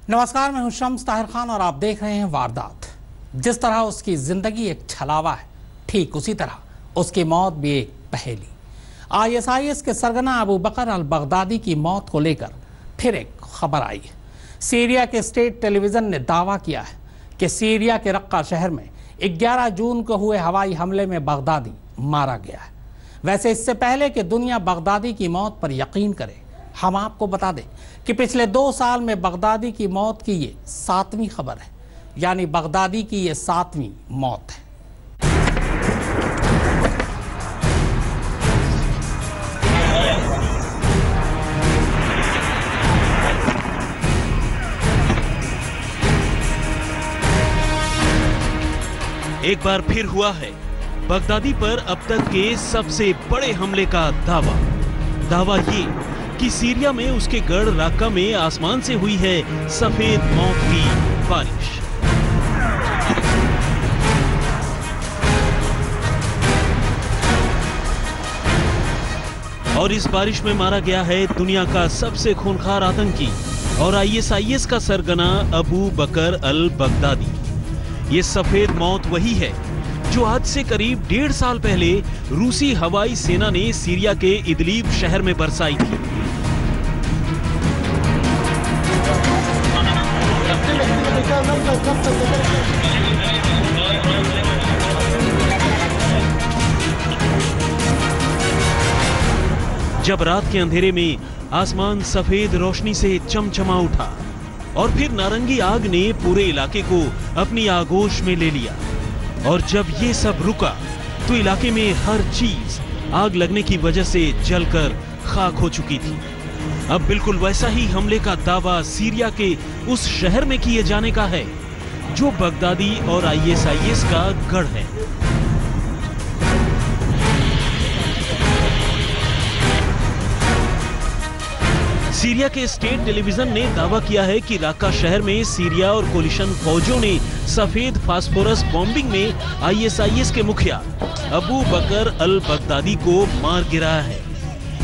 नमस्कार, मैं हूं शम्स ताहिर खान और आप देख रहे हैं वारदात। जिस तरह उसकी जिंदगी एक छलावा है, ठीक उसी तरह उसकी मौत भी एक पहेली। ISIS के सरगना अबू बकर अल बगदादी की मौत को लेकर फिर एक खबर आई है। सीरिया के स्टेट टेलीविजन ने दावा किया है कि सीरिया के रक्का शहर में 11 जून को हुए हवाई हमले में बगदादी मारा गया है। वैसे इससे पहले कि दुनिया बगदादी की मौत पर यकीन करे, हम आपको बता दें कि पिछले 2 साल में बगदादी की मौत की ये 7वीं खबर है, यानी बगदादी की ये 7वीं मौत है। एक बार फिर हुआ है बगदादी पर अब तक के सबसे बड़े हमले का दावा ये कि सीरिया में उसके गढ़ राक्का में आसमान से हुई है सफेद मौत की बारिश। और इस बारिश में मारा गया है दुनिया का सबसे खूंखार आतंकी और ISIS का सरगना अबू बकर अल बगदादी। ये सफेद मौत वही है जो आज से करीब 1.5 साल पहले रूसी हवाई सेना ने सीरिया के इदलिब शहर में बरसाई थी। जब रात के अंधेरे में आसमान सफेद रोशनी से चमचमा उठा और फिर नारंगी आग ने पूरे इलाके को अपनी आगोश में ले लिया, और जब ये सब रुका तो इलाके में हर चीज आग लगने की वजह से जलकर खाक हो चुकी थी। अब बिल्कुल वैसा ही हमले का दावा सीरिया के उस शहर में किए जाने का है जो बगदादी और ISIS का गढ़ है। सीरिया के स्टेट टेलीविजन ने दावा किया है कि राक्का शहर में सीरिया और कोलिशन फौजों ने सफेद फास्फोरस बॉम्बिंग में ISIS के मुखिया अबू बकर अल बगदादी को मार गिराया है।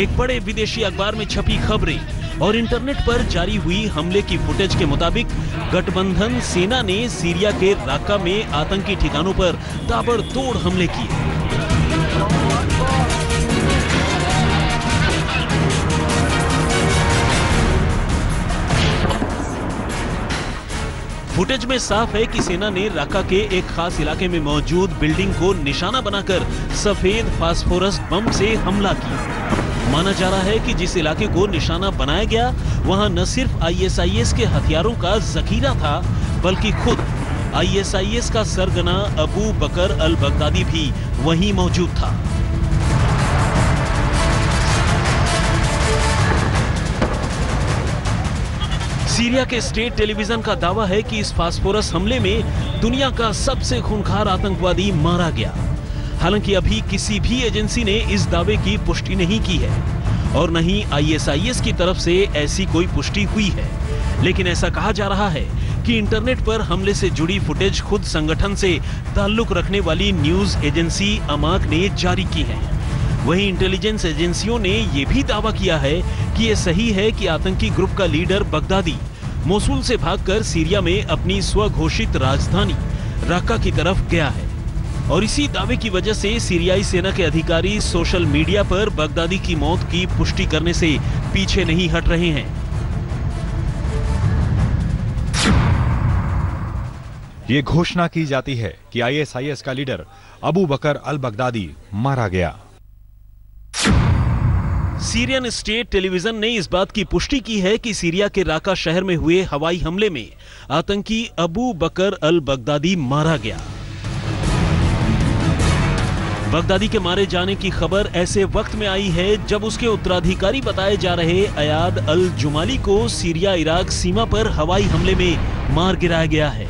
एक बड़े विदेशी अखबार में छपी खबरें और इंटरनेट पर जारी हुई हमले की फुटेज के मुताबिक गठबंधन सेना ने सीरिया के राक्का में आतंकी ठिकानों पर ताबड़तोड़ हमले किए। फुटेज में साफ है कि सेना ने राक्का के एक खास इलाके में मौजूद बिल्डिंग को निशाना बनाकर सफेद फास्फोरस बम से हमला किया। माना जा रहा है कि जिस इलाके को निशाना बनाया गया वहां न सिर्फ ISIS के हथियारों का जखीरा था, बल्कि खुद ISIS का सरगना अबू बकर अल बगदादी भी वहीं मौजूद था। सीरिया के स्टेट टेलीविजन का दावा है कि इस फास्फोरस हमले में दुनिया का सबसे खूंखार आतंकवादी मारा गया। हालांकि अभी किसी भी एजेंसी ने इस दावे की पुष्टि नहीं की है और न ही ISIS की तरफ से ऐसी कोई पुष्टि हुई है, लेकिन ऐसा कहा जा रहा है कि इंटरनेट पर हमले से जुड़ी फुटेज खुद संगठन से ताल्लुक रखने वाली न्यूज एजेंसी अमाक ने जारी की है। वहीं इंटेलिजेंस एजेंसियों ने यह भी दावा किया है कि यह सही है कि आतंकी ग्रुप का लीडर बगदादी मोसुल से भागकर सीरिया में अपनी स्वघोषित राजधानी राक्का की तरफ गया है, और इसी दावे की वजह से सीरियाई सेना के अधिकारी सोशल मीडिया पर बगदादी की मौत की पुष्टि करने से पीछे नहीं हट रहे हैं। ये घोषणा की जाती है कि ISIS का लीडर अबू बकर अल बगदादी मारा गया। सीरियन स्टेट टेलीविजन ने इस बात की पुष्टि की है कि सीरिया के राक्का शहर में हुए हवाई हमले में आतंकी अबू बकर अल बगदादी मारा गया। बगदादी के मारे जाने की खबर ऐसे वक्त में आई है जब उसके उत्तराधिकारी बताए जा रहे अयाद अल जुमाली को सीरिया इराक सीमा पर हवाई हमले में मार गिराया गया है।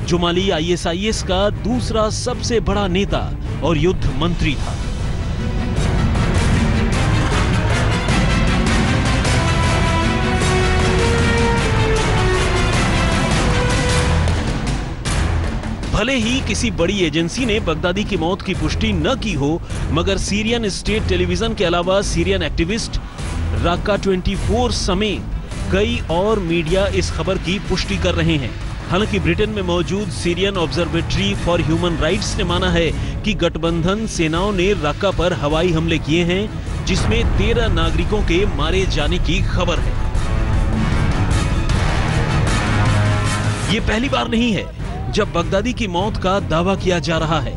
जुमाली ISIS का दूसरा सबसे बड़ा नेता और युद्ध मंत्री था। भले ही किसी बड़ी एजेंसी ने बगदादी की मौत की पुष्टि न की हो, मगर सीरियन स्टेट टेलीविजन के अलावा सीरियन एक्टिविस्ट राक्का 24 समेत कई और मीडिया इस खबर की पुष्टि कर रहे हैं। हालांकि ब्रिटेन में मौजूद Syrian observatory for human rights ने माना है कि गठबंधन सेनाओं ने रक्का पर हवाई हमले किए हैं, जिसमें 13 नागरिकों के मारे जाने की खबर है। ये पहली बार नहीं है जब बगदादी की मौत का दावा किया जा रहा है।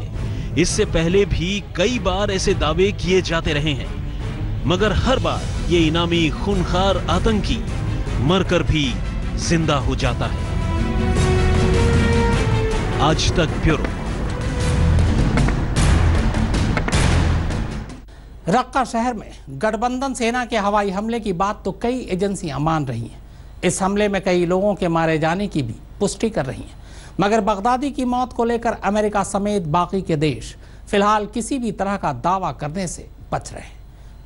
इससे पहले भी कई बार ऐसे दावे किए जाते रहे हैं, मगर हर बार ये इनामी खूनखार आतंकी मरकर भी जिंदा हो जाता है। आज तक ब्यूरो। रक्का शहर में गठबंधन सेना के हवाई हमले की बात तो कई एजेंसियां मान रही हैं। इस हमले में कई लोगों के मारे जाने की भी पुष्टि कर रही हैं, मगर बगदादी की मौत को लेकर अमेरिका समेत बाकी के देश फिलहाल किसी भी तरह का दावा करने से बच रहे हैं।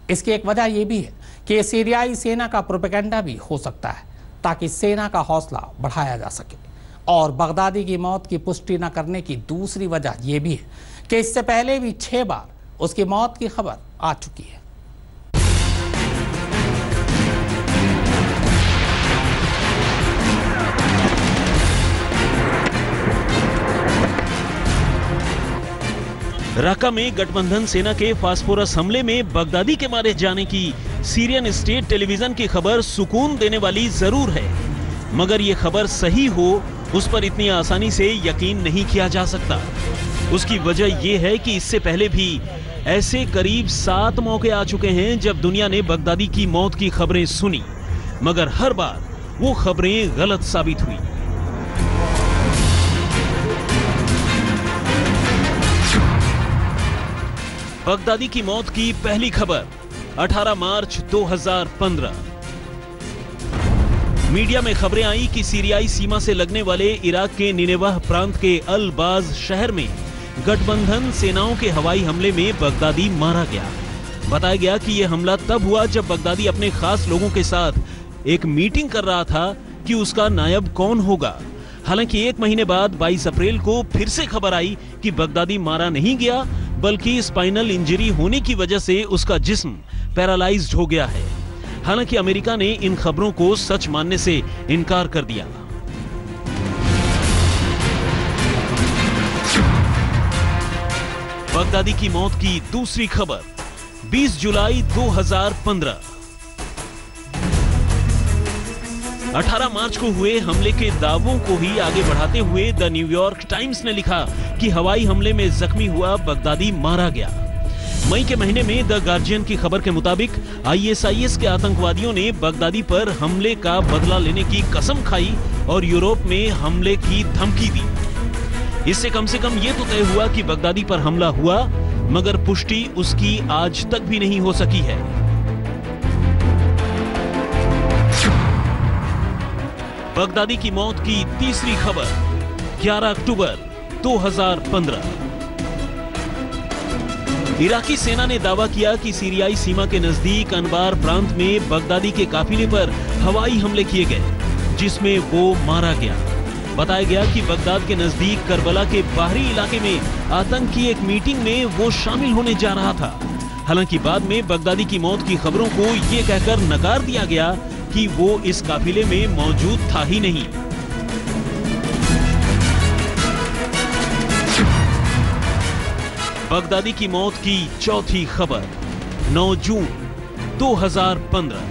इसकी एक वजह यह भी है कि सीरियाई सेना का प्रोपेगेंडा भी हो सकता है, ताकि सेना का हौसला बढ़ाया जा सके। और बगदादी की मौत की पुष्टि न करने की दूसरी वजह यह भी है कि इससे पहले भी 6 बार उसकी मौत की खबर आ चुकी है। रक्का में गठबंधन सेना के फास्फोरस हमले में बगदादी के मारे जाने की सीरियन स्टेट टेलीविजन की खबर सुकून देने वाली जरूर है, मगर ये खबर सही हो उस पर इतनी आसानी से यकीन नहीं किया जा सकता। उसकी वजह यह है कि इससे पहले भी ऐसे करीब 7 मौके आ चुके हैं जब दुनिया ने बगदादी की मौत की खबरें सुनी, मगर हर बार वो खबरें गलत साबित हुई। बगदादी की मौत की पहली खबर 18 मार्च 2015। मीडिया में खबरें आई कि सीरियाई सीमा से लगने वाले इराक के निनेवाह प्रांत के अल बाज शहर में गठबंधन सेनाओं के हवाई हमले में बगदादी मारा गया। बताया गया कि यह हमला तब हुआ जब बगदादी अपने खास लोगों के साथ एक मीटिंग कर रहा था कि उसका नायब कौन होगा। हालांकि 1 महीने बाद 22 अप्रैल को फिर से खबर आई कि बगदादी मारा नहीं गया, बल्कि स्पाइनल इंजरी होने की वजह से उसका जिस्म पैरालाइज्ड हो गया है। हालांकि अमेरिका ने इन खबरों को सच मानने से इनकार कर दिया। बगदादी की मौत की दूसरी खबर 20 जुलाई 2015। 18 मार्च को हुए हमले के दावों को ही आगे बढ़ाते हुए द न्यूयॉर्क टाइम्स ने लिखा कि हवाई हमले में जख्मी हुआ बगदादी मारा गया। मई के महीने में द गार्जियन की खबर के मुताबिक ISIS के आतंकवादियों ने बगदादी पर हमले का बदला लेने की कसम खाई और यूरोप में हमले की धमकी दी। इससे कम से कम ये तो तय हुआ कि बगदादी पर हमला हुआ, मगर पुष्टि उसकी आज तक भी नहीं हो सकी है। बगदादी की मौत की तीसरी खबर 11 अक्टूबर 2015। इराकी सेना ने दावा किया कि सीरियाई सीमा के नजदीक अनबार प्रांत में बगदादी के काफिले पर हवाई हमले किए गए, जिसमें वो मारा गया। बताया गया कि बगदाद के नजदीक करबला के बाहरी इलाके में आतंकी एक मीटिंग में वो शामिल होने जा रहा था। हालांकि बाद में बगदादी की मौत की खबरों को ये कहकर नकार दिया गया कि वो इस काफिले में मौजूद था ही नहीं। बगदादी की मौत की चौथी खबर 9 जून 2015।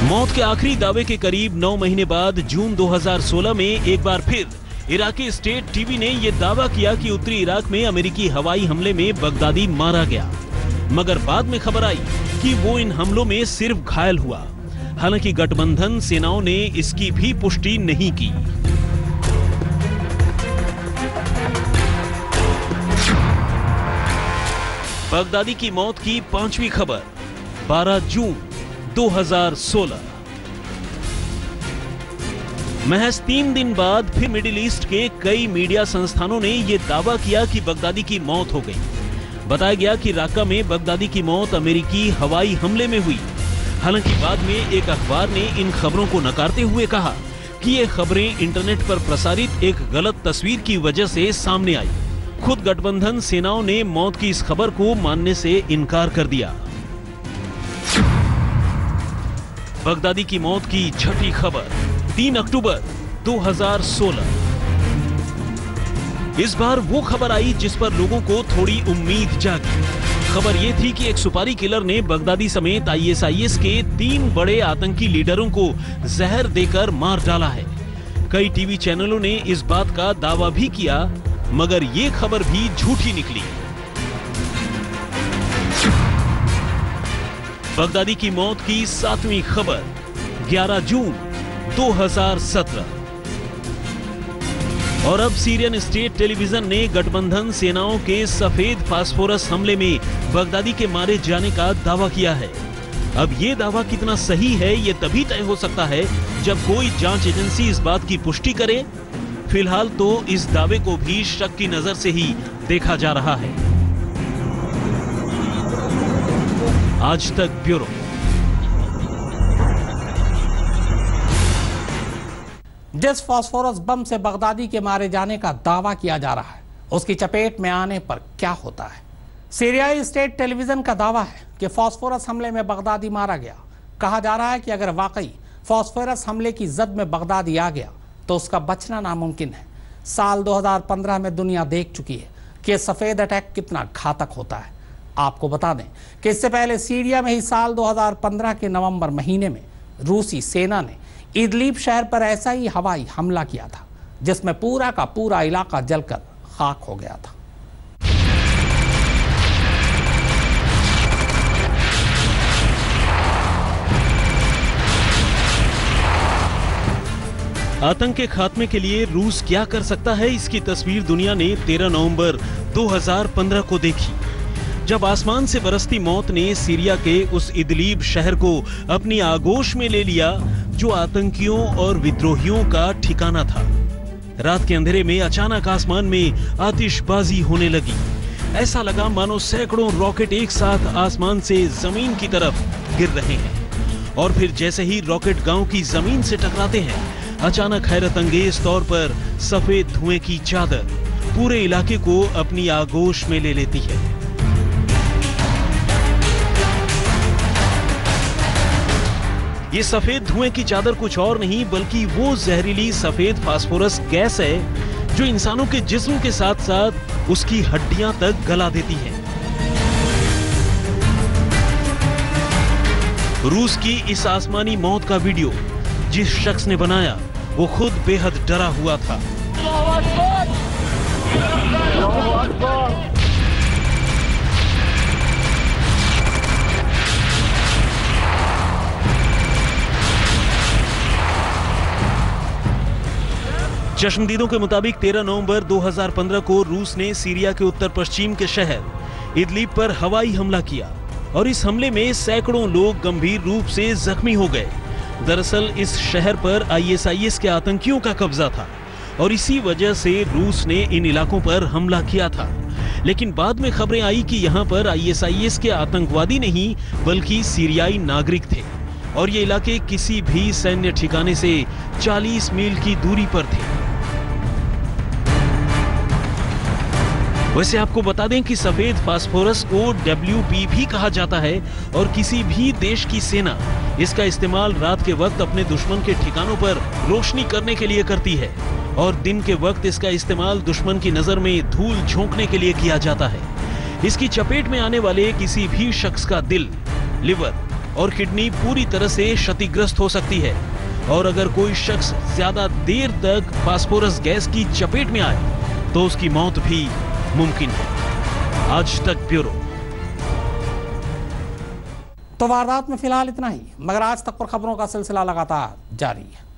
मौत के आखिरी दावे के करीब 9 महीने बाद जून 2016 में एक बार फिर इराकी स्टेट टीवी ने यह दावा किया कि उत्तरी इराक में अमेरिकी हवाई हमले में बगदादी मारा गया, मगर बाद में खबर आई कि वो इन हमलों में सिर्फ घायल हुआ। हालांकि गठबंधन सेनाओं ने इसकी भी पुष्टि नहीं की। बगदादी की मौत की 5वीं खबर 12 जून 2016। महज 3 दिन बाद फिर मिडिल ईस्ट के कई मीडिया संस्थानों ने यह दावा किया कि बगदादी की मौत हो गई। बताया गया कि रक्का में बगदादी की मौत अमेरिकी हवाई हमले में हुई। हालांकि बाद में एक अखबार ने इन खबरों को नकारते हुए कहा कि ये खबरें इंटरनेट पर प्रसारित एक गलत तस्वीर की वजह से सामने आई। खुद गठबंधन सेनाओं ने मौत की इस खबर को मानने से इनकार कर दिया। बगदादी की मौत की छठी खबर 3 अक्टूबर 2016। इस बार वो खबर आई जिस पर लोगों को थोड़ी उम्मीद जागी। खबर ये थी कि एक सुपारी किलर ने बगदादी समेत आईएसआईएस के 3 बड़े आतंकी लीडरों को जहर देकर मार डाला है। कई टीवी चैनलों ने इस बात का दावा भी किया, मगर ये खबर भी झूठी निकली। बगदादी की मौत की 7वीं खबर 11 जून 2017। और अब सीरियन स्टेट टेलीविजन ने गठबंधन सेनाओं के सफेद फास्फोरस हमले में बगदादी के मारे जाने का दावा किया है। अब ये दावा कितना सही है ये तभी तय हो सकता है जब कोई जांच एजेंसी इस बात की पुष्टि करे। फिलहाल तो इस दावे को भी शक की नजर से ही देखा जा रहा है। आज तक ब्यूरो। जिस फास्फोरस बम से बगदादी के मारे जाने का दावा किया जा रहा है, उसकी चपेट में आने पर क्या होता है? सीरियाई स्टेट टेलीविजन का दावा है कि फास्फोरस हमले में बगदादी मारा गया। कहा जा रहा है कि अगर वाकई फास्फोरस हमले की जद में बगदादी आ गया तो उसका बचना नामुमकिन है। साल 2015 में दुनिया देख चुकी है कि सफेद अटैक कितना घातक होता है। आपको बता दें कि इससे पहले सीरिया में ही साल 2015 के नवंबर महीने में रूसी सेना ने इदलिब शहर पर ऐसा ही हवाई हमला किया था, जिसमें पूरा का पूरा इलाका जलकर खाक हो गया था। आतंक के खात्मे के लिए रूस क्या कर सकता है, इसकी तस्वीर दुनिया ने 13 नवंबर 2015 को देखी, जब आसमान से बरसती मौत ने सीरिया के उस इदलिब शहर को अपनी आगोश में ले लिया जो आतंकियों और विद्रोहियों का ठिकाना था। रात के अंधेरे में अचानक आसमान में आतिशबाजी होने लगी। ऐसा लगा मानो सैकड़ों रॉकेट एक साथ आसमान से जमीन की तरफ गिर रहे हैं। और फिर जैसे ही रॉकेट गांव की जमीन से टकराते हैं, अचानक हैरत अंगेज तौर पर सफेद धुएं की चादर पूरे इलाके को अपनी आगोश में ले लेती है। ये सफेद धुएं की चादर कुछ और नहीं बल्कि वो जहरीली सफेद फास्फोरस गैस है जो इंसानों के जिस्म के साथ साथ उसकी हड्डियां तक गला देती है। रूस की इस आसमानी मौत का वीडियो जिस शख्स ने बनाया वो खुद बेहद डरा हुआ था। चश्मदीदों के मुताबिक 13 नवंबर 2015 को रूस ने सीरिया के उत्तर पश्चिम के शहर इदलिब पर हवाई हमला किया और इस हमले में सैकड़ों लोग गंभीर रूप से जख्मी हो गए। दरअसल इस शहर पर आईएसआईएस के आतंकियों का कब्जा था और इसी वजह से रूस ने इन इलाकों पर हमला किया था। लेकिन बाद में खबरें आई कि यहाँ पर आईएसआईएस के आतंकवादी नहीं बल्कि सीरियाई नागरिक थे और ये इलाके किसी भी सैन्य ठिकाने से 40 मील की दूरी पर थे। वैसे आपको बता दें कि सफेद फास्फोरस को WP भी कहा जाता है और किसी भी देश की सेना इसका इस्तेमाल रात के वक्त अपने दुश्मन के ठिकानों पर रोशनी करने के लिए करती है और दिन के वक्त इसका इस्तेमाल दुश्मन की नजर में धूल झोंकने के लिए किया जाता है। इसकी चपेट में आने वाले किसी भी शख्स का दिल, लिवर और किडनी पूरी तरह से क्षतिग्रस्त हो सकती है और अगर कोई शख्स ज्यादा देर तक फास्फोरस गैस की चपेट में आए तो उसकी मौत भी मुमकिन है। आज तक ब्यूरो। तो वारदात में फिलहाल इतना ही, मगर आज तक पर खबरों का सिलसिला लगातार जारी है।